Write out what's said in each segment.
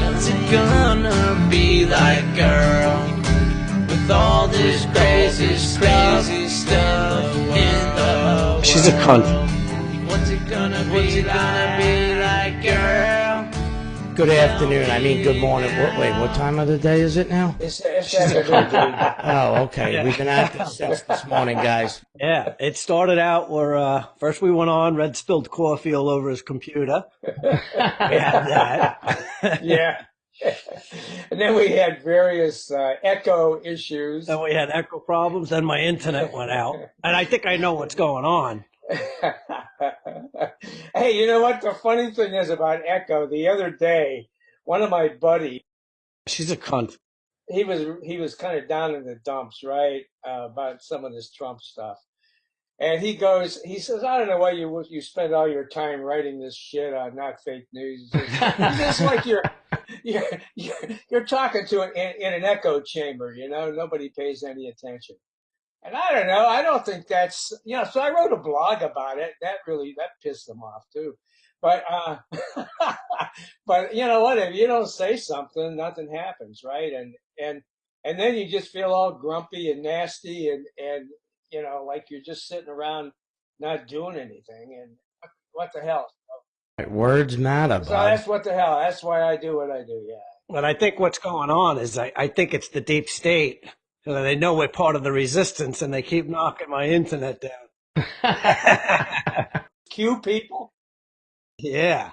What's it gonna be like, girl? With all this crazy stuff in the She's a cunt. What's it gonna be like, girl? Good afternoon. I mean, good morning. Wait, what time of the day is it now? It's afternoon. Oh, okay. Yeah. We've been at this since this morning, guys. Yeah, it started out where first we went on, Red spilled coffee all over his computer. We had that. Yeah. And then we had various echo issues. Then we had echo problems. Then my internet went out. And I think I know what's going on. Hey, you know what? The funny thing is about echo, the other day, one of my buddies, She's a cunt. he was kind of down in the dumps, right, about some of this Trump stuff. And he says, I don't know why you spend all your time writing this shit on not fake news. It's just like you're talking to in an echo chamber, you know, nobody pays any attention. And I don't know, I don't think that's, you know, so I wrote a blog about it. That pissed them off too. But but you know what, if you don't say something, nothing happens, right? And then you just feel all grumpy and nasty and you know, like you're just sitting around not doing anything. And what the hell? Words matter, So Bob. that's what the hell. That's why I do what I do. Yeah. But I think what's going on is I think it's the deep state. You know, they know we're part of the resistance and they keep knocking my internet down. Q people. Yeah.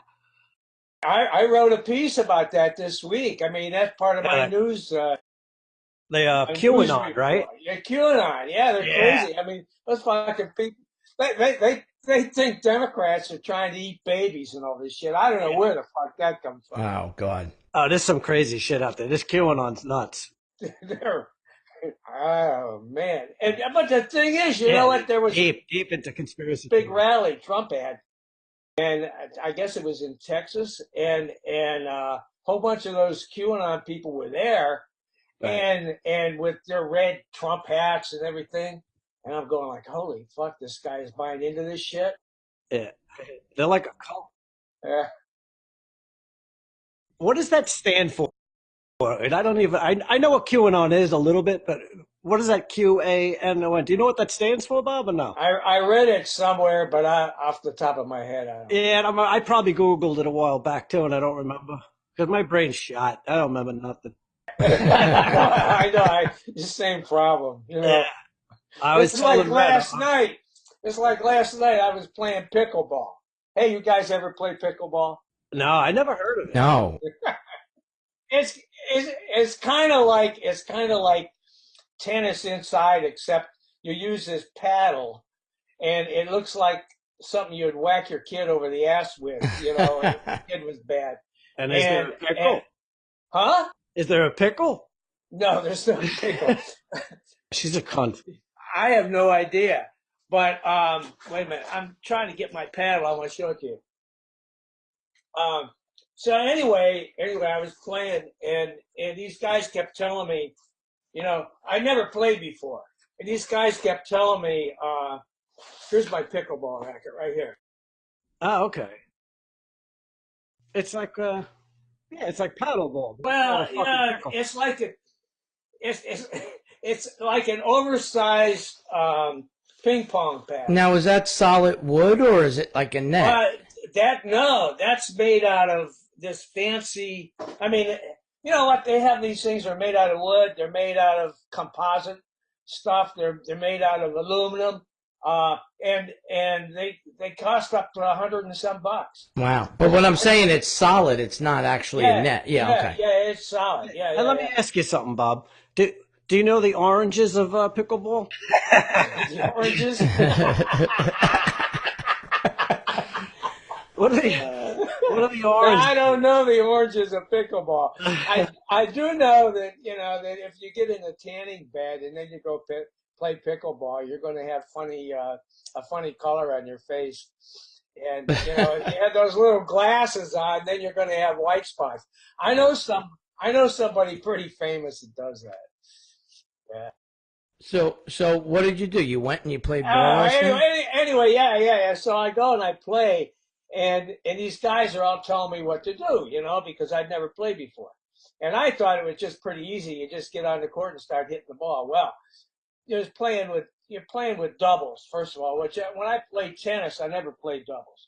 I wrote a piece about that this week. I mean, that's part of my news. They my QAnon, news right? report. Yeah, QAnon. Yeah, they're crazy. I mean, those fucking people. They think Democrats are trying to eat babies and all this shit. I don't know where the fuck that comes from. Oh, God. Oh, there's some crazy shit out there. This QAnon's nuts. They're, oh man! But the thing is, you know what? There was deep into conspiracy. big rally Trump had, and I guess it was in Texas, and a whole bunch of those QAnon people were there, Right. and with their red Trump hats and everything, and I'm going like, holy fuck, this guy is buying into this shit. Yeah. They're like a cult. Yeah. What does that stand for? And I don't even, I know what QAnon is a little bit, but what is that QAnon? Do you know what that stands for, Bob, or no? I read it somewhere, but off the top of my head, I don't. Yeah, and I probably Googled it a while back too, and I don't remember because my brain's shot. I don't remember nothing. I know, the same problem. You know, Yeah. I was it's like telling Red, last night. It's like last night I was playing pickleball. Hey, you guys ever play pickleball? No, I never heard of it. No. It's kind of like tennis inside, except you use this paddle, and it looks like something you'd whack your kid over the ass with. You know, if the kid was bad. And is there a pickle? Huh? Is there a pickle? No, there's no pickle. She's a cunt. I have no idea. But wait a minute, I'm trying to get my paddle. I want to show it to you. So anyway, I was playing, and these guys kept telling me, you know, I never played before, and these guys kept telling me, here's my pickleball racket right here. Oh, okay. It's like it's like paddleball. Well, yeah, it's like it's like an oversized ping pong pad. Now, is that solid wood or is it like a net? That's made out of this fancy. I mean, you know what? They have these things that are made out of wood. They're made out of composite stuff. They're made out of aluminum. And they cost up to $100 and some bucks. Wow. But when I'm saying it's solid, it's not actually a net. Yeah, okay. Yeah, it's solid. Yeah. And let me ask you something, Bob. Do you know the oranges of pickleball? The oranges? What are the oranges? I don't know the oranges of pickleball. I do know that, you know, that if you get in a tanning bed and then you go play pickleball, you're going to have a funny color on your face. And, you know, if you have those little glasses on, then you're going to have white spots. I know somebody pretty famous that does that. Yeah. So what did you do? You went and you played ball? Anyway, yeah. So I go and I play, and these guys are all telling me what to do, because I'd never played before. And I thought it was just pretty easy. You just get on the court and start hitting the ball. Well, you're playing with doubles, first of all, which when I played tennis, I never played doubles.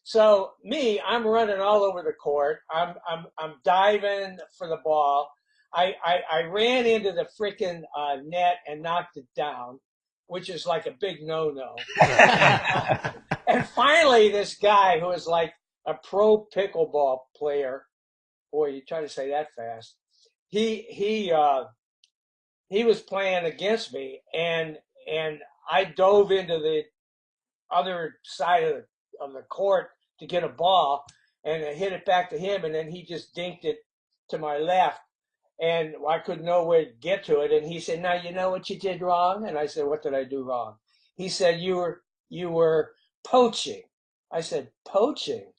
So I'm running all over the court. I'm diving for the ball. I ran into the freaking net and knocked it down, which is like a big no-no. And finally, this guy who is like a pro pickleball player, boy, you try to say that fast. He was playing against me, and I dove into the other side of the court to get a ball, and I hit it back to him, and then he just dinked it to my left, and I could nowhere get to it. And he said, "Now you know what you did wrong." And I said, "What did I do wrong?" He said, "You were poaching." I said, "Poaching?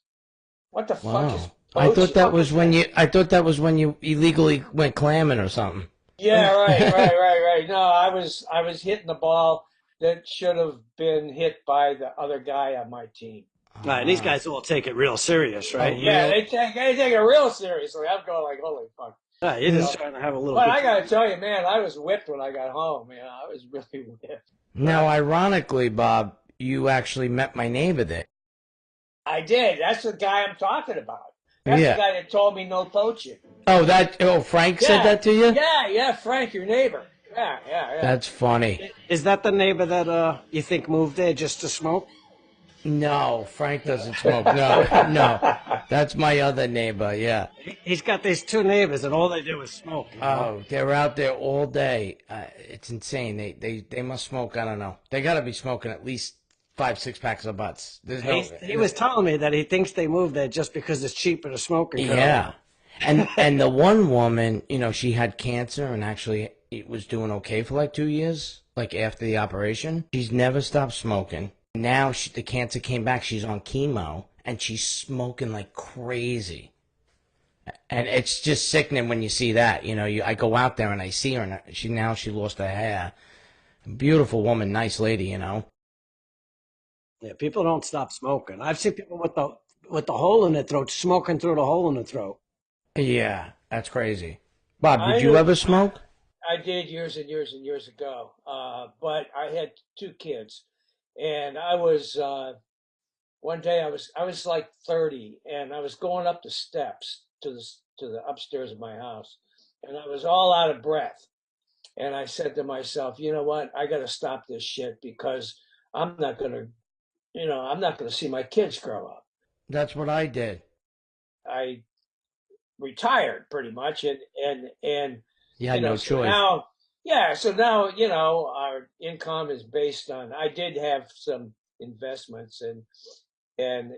What the fuck is Wow. poaching?" I thought that was when you illegally went clamming or something. Yeah, right. No, I was hitting the ball that should have been hit by the other guy on my team. Right, and these guys all take it real serious, right? Yeah, they take it real seriously. I'm going like, holy fuck. Right, you're just trying to have a little. But I got to tell you, man, I was whipped when I got home. I was really whipped. Now, ironically, Bob, you actually met my neighbor there. I did. That's the guy I'm talking about. That's Yeah. the guy that told me no poaching. Frank said that to you? Yeah, Frank, your neighbor. Yeah. That's funny. Is that the neighbor that you think moved there just to smoke? No, Frank doesn't smoke. No. That's my other neighbor, yeah. He's got these two neighbors, and all they do is smoke. Oh, they're out there all day. It's insane. They must smoke, I don't know. They got to be smoking at least 5-6 packs of butts. He was telling me that he thinks they moved there just because it's cheaper to smoke. Yeah. And the one woman, she had cancer and actually it was doing okay for like 2 years, like after the operation. She's never stopped smoking. Now the cancer came back. She's on chemo and she's smoking like crazy. And it's just sickening when you see that. I go out there and I see her and she lost her hair. Beautiful woman, nice lady, Yeah, people don't stop smoking. I've seen people with the hole in their throat smoking through the hole in the throat. Yeah, that's crazy. Bob, did you ever smoke? I did years and years and years ago. But I had 2 kids, and I was one day I was like 30, and I was going up the steps to the upstairs of my house, and I was all out of breath. And I said to myself, you know what? I got to stop this shit because I'm not gonna see my kids grow up. That's what I did. I retired pretty much, and You had no so choice. so now our income is based on. I did have some investments and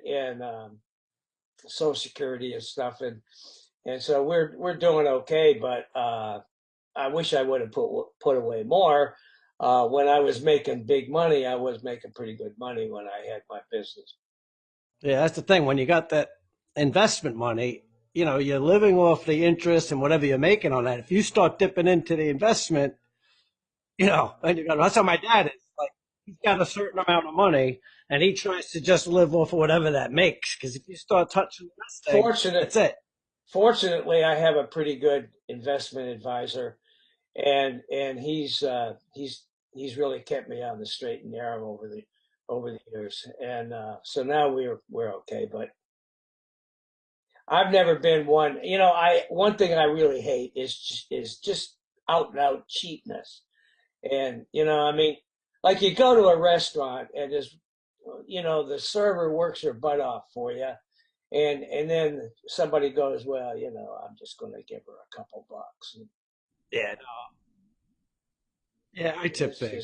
Social Security and stuff, and so we're doing okay. But I wish I would have put away more. When I was making big money, I was making pretty good money when I had my business. Yeah, that's the thing. When you got that investment money, you're living off the interest and whatever you're making on that. If you start dipping into the investment, and that's how my dad is. Like, he's got a certain amount of money, and he tries to just live off of whatever that makes. Because if you start touching the rest thing, that's it. Fortunately, I have a pretty good investment advisor, and he's really kept me on the straight and narrow over the years, and so now we're okay. But I've never been one. One thing I really hate is just out and out cheapness, and I mean, like you go to a restaurant and there's, the server works her butt off for you. And then somebody goes, well, I'm just going to give her a couple bucks. Yeah, no. Yeah, I tip big.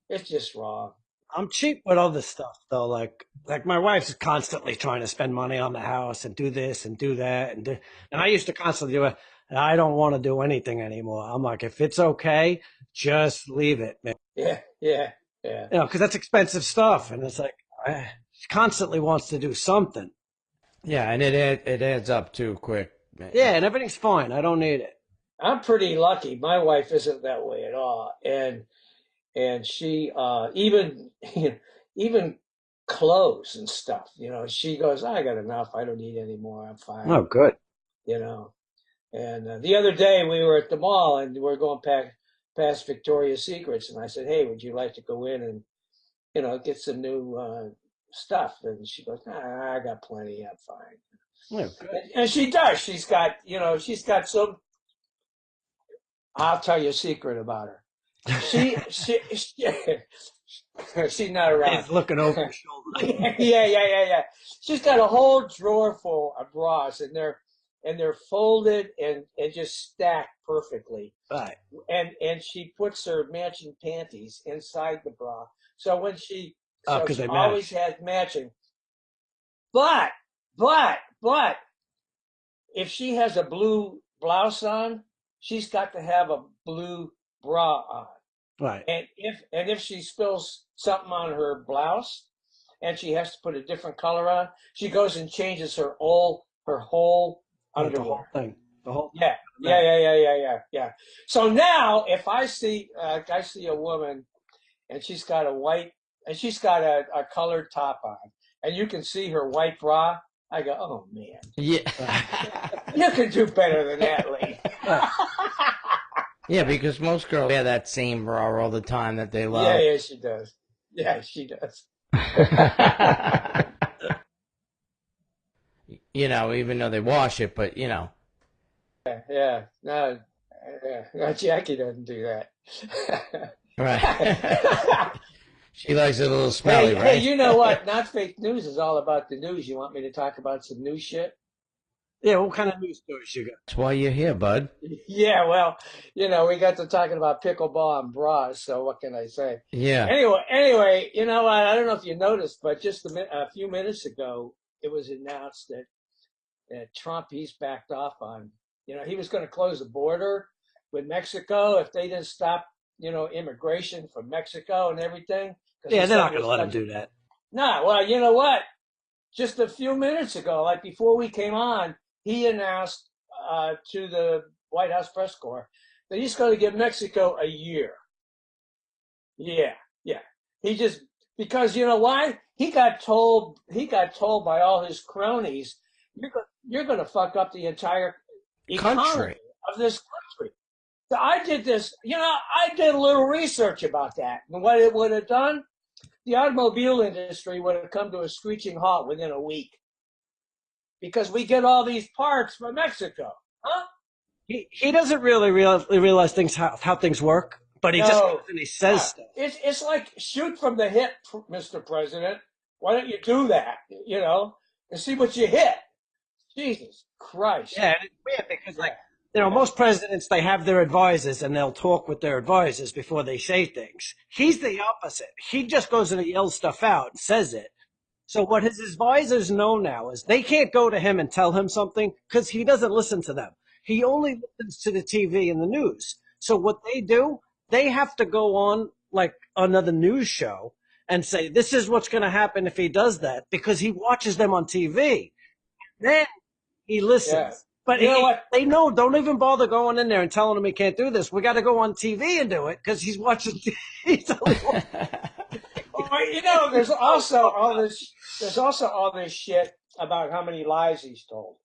It's just wrong. I'm cheap with other stuff though. Like my wife's constantly trying to spend money on the house and do this and do that and I used to constantly do it. And I don't want to do anything anymore. I'm like, if it's okay, just leave it, man. Yeah. Because that's expensive stuff, and it's like she constantly wants to do something. Yeah, and it adds up too quick. Yeah, and everything's fine. I don't need it. I'm pretty lucky. My wife isn't that way at all, and she even clothes and stuff. She goes, I got enough. I don't need any more. I'm fine. Oh, good. And the other day we were at the mall and we're going past Victoria's Secrets, and I said, hey, would you like to go in and get some new stuff? And she goes, nah, I got plenty. I'm fine. Oh, good. And she does. She's got some. I'll tell you a secret about her. She she's not around. He's looking over your shoulder. Yeah. She's got a whole drawer full of bras, and they're folded and just stacked perfectly. Right. And she puts her matching panties inside the bra. So when she they always has matching. But if she has a blue blouse on, she's got to have a blue bra on. Right. And if she spills something on her blouse and she has to put a different color on, she goes and changes her whole underwear. The whole thing. The whole Yeah. So now if I see a woman and she's got a colored top on and you can see her white bra, I go, oh man. Yeah. You can do better than that, lady. Yeah, because most girls wear that same bra all the time that they love. Yeah, she does. Yeah, she does. Even though they wash it, but Yeah. No, Jackie doesn't do that. Right. She likes it a little smelly, right? Hey, you know what? Not Fake News is all about the news. You want me to talk about some new shit? Yeah, what kind of news stories you got? That's why you're here, bud. Yeah, well, we got to talking about pickleball and bras, so what can I say? Yeah. Anyway, you know what? I don't know if you noticed, but just a few minutes ago, it was announced that Trump, he's backed off on, he was going to close the border with Mexico if they didn't stop, immigration from Mexico and everything. Yeah, they're not going to let him do that. No, well, you know what? Just a few minutes ago, like before we came on, he announced to the White House press corps that he's going to give Mexico a year. Yeah. Because you know why? He got told by all his cronies, you're going to fuck up the entire economy of this country. So I did this, I did a little research about that. And what it would have done, the automobile industry would have come to a screeching halt within a week. Because we get all these parts from Mexico, huh? He doesn't really realize things how things work, but he just goes and he says stuff. It's like shoot from the hip, Mr. President. Why don't you do that? And see what you hit. Jesus Christ. Yeah, and it's weird because most presidents, they have their advisors and they'll talk with their advisors before they say things. He's the opposite. He just goes and he yells stuff out and says it. So what his advisors know now is they can't go to him and tell him something because he doesn't listen to them. He only listens to the TV and the news. So what they do, they have to go on like another news show and say, this is what's going to happen if he does that, because he watches them on TV. Then he listens. Yeah. But you know what? They know, don't even bother going in there and telling him he can't do this. We got to go on TV and do it because he's watching TV. Well, there's also all this shit about how many lies he's told.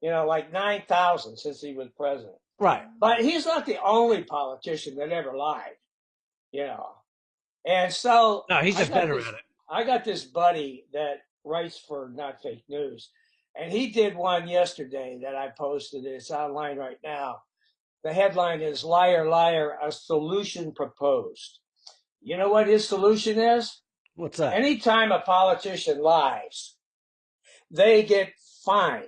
Like 9,000 since he was president. Right. But he's not the only politician that ever lied. And so no, he's just better at it. I got this buddy that writes for Not Fake News, and he did one yesterday that I posted. It's online right now. The headline is "Liar, Liar, a Solution Proposed." You know what his solution is? What's that? Anytime a politician lies, they get fined,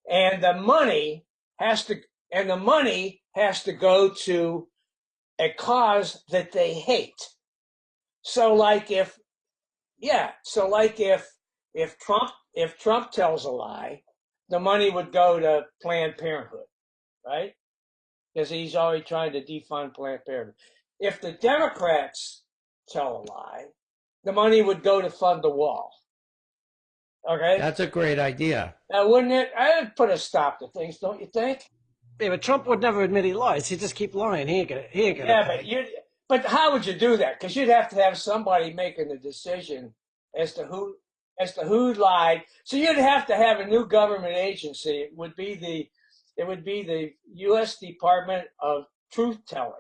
and the money has to go to a cause that they hate. So like if Trump tells a lie, the money would go to Planned Parenthood, right? Because he's always trying to defund Planned Parenthood. If the Democrats tell a lie, the money would go to fund the wall. Okay? That's a great idea. Wouldn't it? I'd put a stop to things, don't you think? Yeah, but Trump would never admit he lies. He'd just keep lying. He ain't gonna. Yeah, but how would you do that? Because you'd have to have somebody making the decision as to who lied. So you'd have to have a new government agency. It would be the U.S. Department of Truth Telling.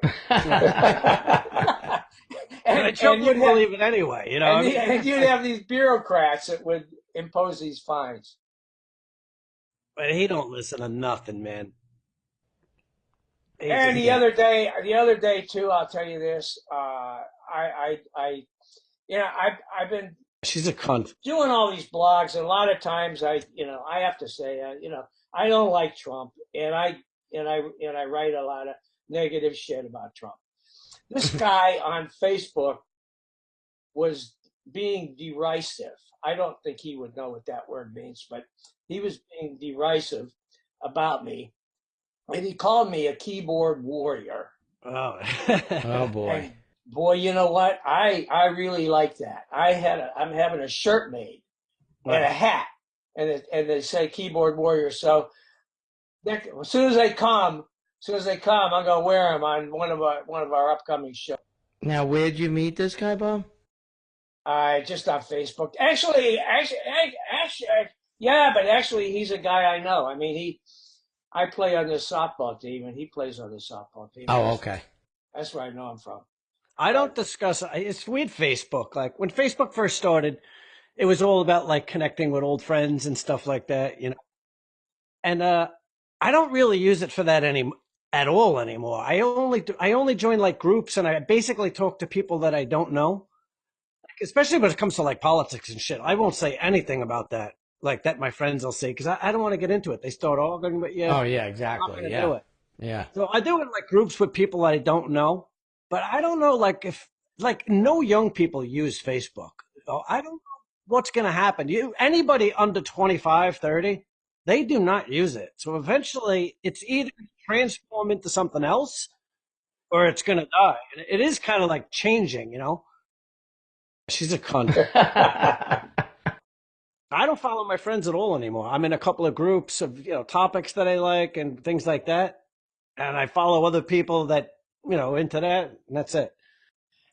And the children would believe it anyway, you know. And you'd have these bureaucrats that would impose these fines. But he don't listen to nothing, man. And the other day too, I'll tell you this. I've been she's a cunt doing all these blogs, and a lot of times I have to say, I don't like Trump, and I write a lot of negative shit about Trump. This guy on Facebook was being derisive. I don't think he would know what that word means, but he was being derisive about me. And he called me a keyboard warrior. Oh, oh boy. And boy, you know what? I really like that. I'm having a shirt made and a hat, and they say keyboard warrior. So as soon as they come, I'm gonna wear them on one of our upcoming shows. Now, where'd you meet this guy, Bob? Just on Facebook. Actually, yeah, but actually, he's a guy I know. I mean, I play on this softball team, and he plays on the softball team. Oh, okay. That's where I know him from. I don't discuss. It's weird. Facebook, like when Facebook first started, it was all about like connecting with old friends and stuff like that, you know. And I don't really use it for that at all anymore. I only join like groups, and I basically talk to people that I don't know. Especially when it comes to like politics and shit, I won't say anything about that. Like that, my friends will say, because I don't want to get into it. They start arguing, but yeah. Oh yeah, exactly. Yeah. Do it. Yeah. So I do it in like groups with people I don't know, but I don't know like if like no young people use Facebook. I don't know what's going to happen. Anybody under 25, 30, they do not use it. So eventually it's either transform into something else or it's going to die. And it is kind of like changing, you know. She's a cunt. I don't follow my friends at all anymore. I'm in a couple of groups of, topics that I like and things like that. And I follow other people that, into that, and that's it.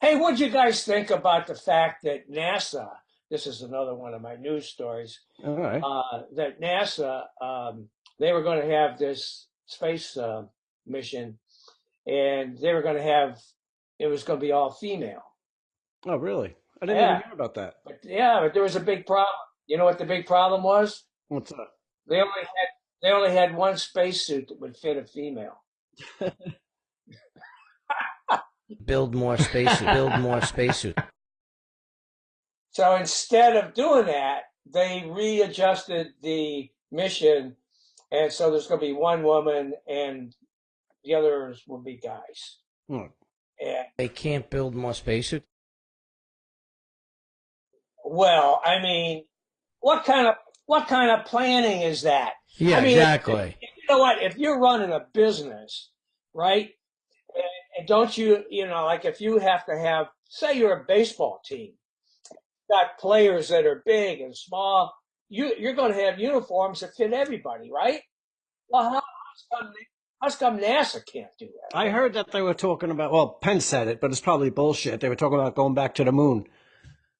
Hey, what'd you guys think about the fact that NASA, this is another one of my news stories, all right. That NASA, they were going to have this space mission, and they were going to have, it was going to be all female. Oh, really? I didn't even hear about that. But there was a big problem. You know what the big problem was? What's that? They only had one spacesuit that would fit a female. Build more spacesuit. So instead of doing that, they readjusted the mission, and so there's going to be one woman, and the others will be guys. Hmm. And they can't build more spacesuits. Well, I mean, what kind of planning is that? Yeah, I mean, exactly. You know what? If you're running a business, right? And don't you, like if you have to have, say you're a baseball team, got players that are big and small, you're going to have uniforms that fit everybody, right? Well, how come NASA can't do that? I heard that they were talking about, well, Penn said it, but it's probably bullshit. They were talking about going back to the moon.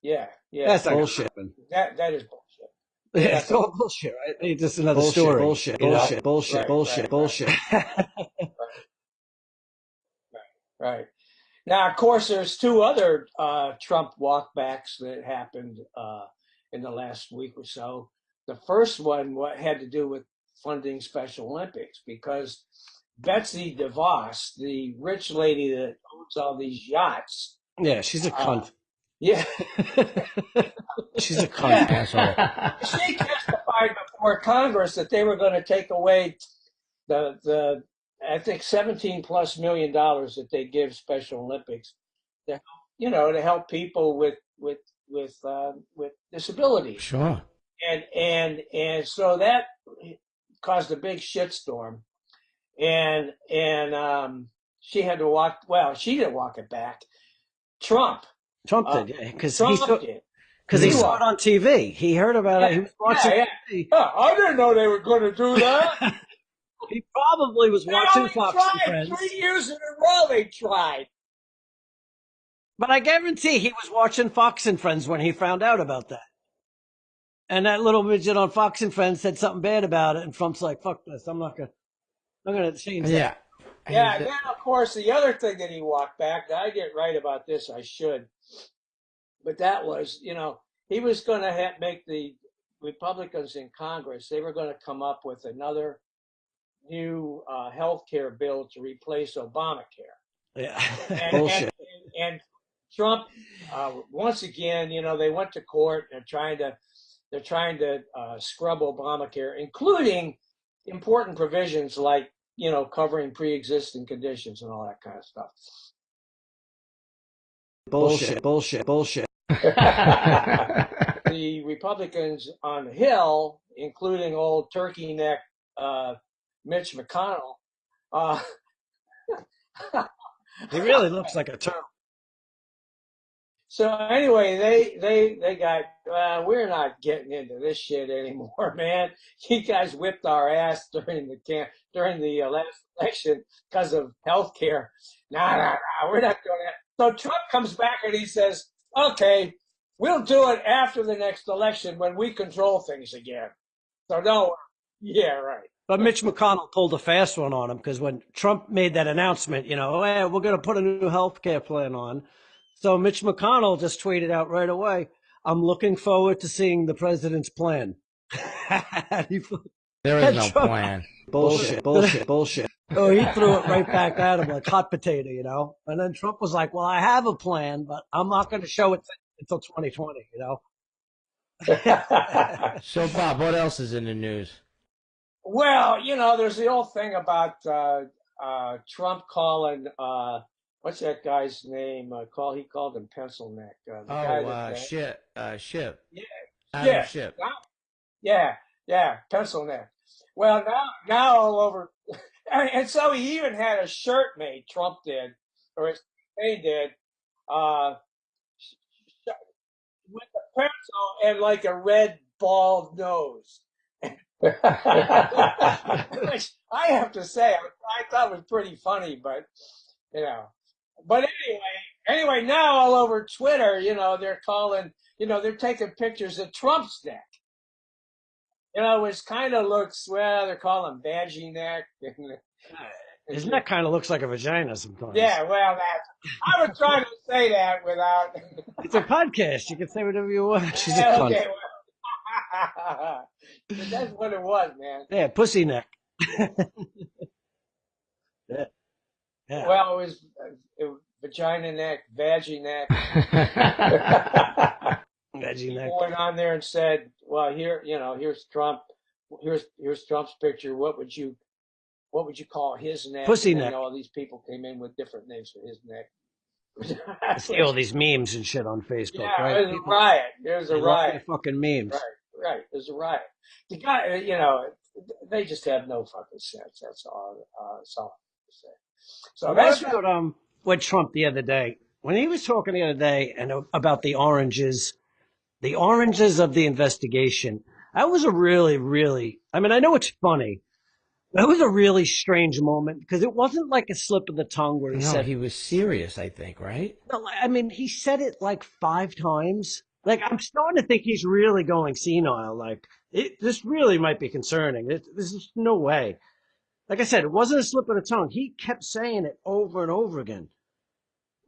Yeah. That's bullshit. That is bullshit. Yeah, it's all bullshit, right? It's just another story. Bullshit. Right. Now, of course, there's two other Trump walkbacks that happened in the last week or so. The first one had to do with funding Special Olympics because Betsy DeVos, the rich lady that owns all these yachts. Yeah, she's a cunt. Yeah. She's a cunt, asshole. She testified before Congress that they were going to take away the I think $17+ million that they give Special Olympics to help people with disabilities. Sure. And so that caused a big shitstorm, and she had to walk. Well, she didn't walk it back. Trump did, yeah, because he saw it on TV. He heard about it. He was watching TV. I didn't know they were going to do that. He probably was watching Fox and Friends. 3 years in a row they tried. But I guarantee he was watching Fox and Friends when he found out about that. And that little midget on Fox and Friends said something bad about it, and Trump's like, "Fuck this! I'm gonna change that." Yeah. Yeah, And and then of course the other thing that he walked back, I get right about this, I should, but that was, he was going to make the Republicans in Congress, they were going to come up with another new health care bill to replace Obamacare. Yeah, And, bullshit. and Trump, once again, they went to court and they're trying to scrub Obamacare, including important provisions like, covering pre-existing conditions and all that kind of stuff. Bullshit. The Republicans on the Hill, including old turkey neck Mitch McConnell, He really looks like a turtle. so anyway, they got, we're not getting into this shit anymore, man. You guys whipped our ass during the last election because of health care. Nah, we're not doing that. So Trump comes back and he says, okay, we'll do it after the next election when we control things again. So no, yeah, right. But Mitch McConnell pulled a fast one on him because when Trump made that announcement, hey, we're going to put a new health care plan on. So Mitch McConnell just tweeted out right away, "I'm looking forward to seeing the president's plan." there is no plan. Bullshit. Oh, he threw it right back at him like hot potato, And then Trump was like, "Well, I have a plan, but I'm not going to show it until 2020, So, Bob, what else is in the news? Well, there's the old thing about Trump calling what's that guy's name? He called him Pencil Neck. The guy that, Ship. Yeah, Adam yeah, Ship. yeah, Pencil Neck. Well, now all over, and so he even had a shirt made. Trump did, or his campaign did, uh, with a pencil and like a red bald nose. Which I have to say, I thought was pretty funny, but But anyway, now all over Twitter, they're calling, they're taking pictures of Trump's neck. Which kind of looks, well, they're calling badgy neck. His neck kind of looks like a vagina sometimes. Yeah, well, I was trying to say that without. It's a podcast. You can say whatever you want. She's a Yeah, cunt. okay, well, that's what it was, man. Yeah, pussy neck. Yeah. Well, it was vagina neck, vaggy neck. Vaggy neck. People went on there and said, "Well, here's Trump. Here's Trump's picture. What would you call his neck?" Pussy and then neck. all these people came in with different names for his neck. I see all these memes and shit on Facebook, Yeah, right? it was a riot. It was a They love riot. their fucking memes. Right. It was a riot. The guy, they just have no fucking sense. That's all. That's all I have to say. So What that's about with Trump the other day when he was talking the other day and about the oranges of the investigation? That was a really, really. I mean, I know it's funny. That was a really strange moment because it wasn't like a slip of the tongue where he No, said. he was serious, I think, right? No, I mean, he said it like 5 times. Like, I'm starting to think he's really going senile. Like, this really might be concerning. There's just no way. Like I said, it wasn't a slip of the tongue. He kept saying it over and over again.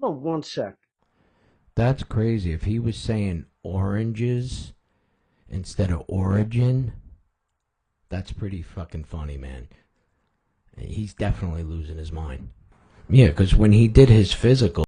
Hold on one sec. That's crazy. If he was saying oranges instead of origin, that's pretty fucking funny, man. He's definitely losing his mind. Yeah, because when he did his physical,